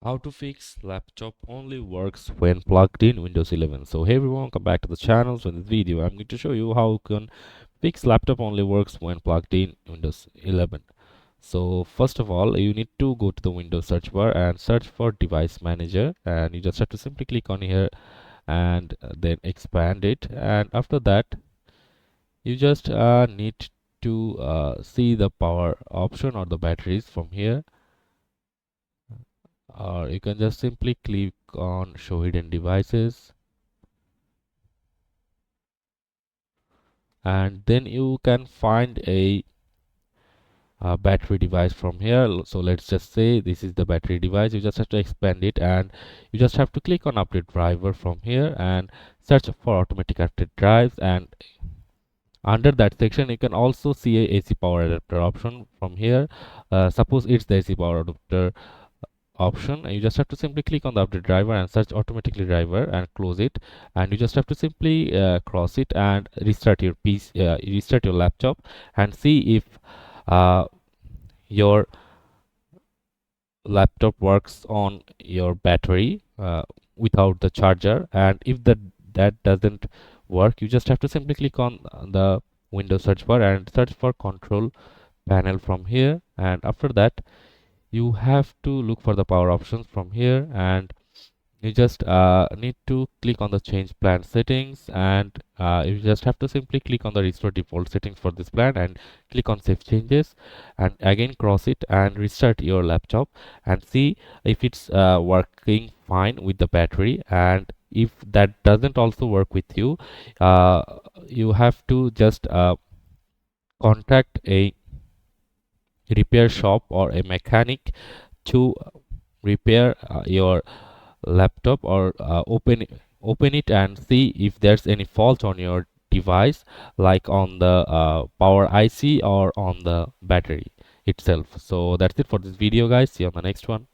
How to fix laptop only works when plugged in Windows 11. So hey everyone, welcome back to the channel. So in this video I'm going to show you how you can fix laptop only works when plugged in Windows 11. So first of all, you need to go to the Windows search bar and search for device manager, and you just have to simply click on here and then expand it. And after that you just need to see the power option or the batteries from here, or you can just simply click on show hidden devices, and then you can find a battery device from here. So let's just say this is the battery device. You just have to expand it, and you just have to click on update driver from here and search for automatic update drives. And under that section you can also see a AC power adapter option from here. Suppose it's the AC power adapter option, and you just have to simply click on the update driver and search automatically driver and close it, and you just have to simply cross it and restart your PC, restart your laptop, and see if uh, your laptop works on your battery without the charger. And if that doesn't work, you just have to simply click on the Windows search bar and search for control panel from here, and after that you have to look for the power options from here, and you just need to click on the change plan settings, and you just have to simply click on the restore default settings for this plan and click on save changes, and again cross it and restart your laptop and see if it's working fine with the battery. And if that doesn't also work with you, uh, you have to just contact a repair shop or a mechanic to repair your laptop, or open it and see if there's any fault on your device, like on the power IC or on the battery itself. So that's it for this video guys. See you on the next one.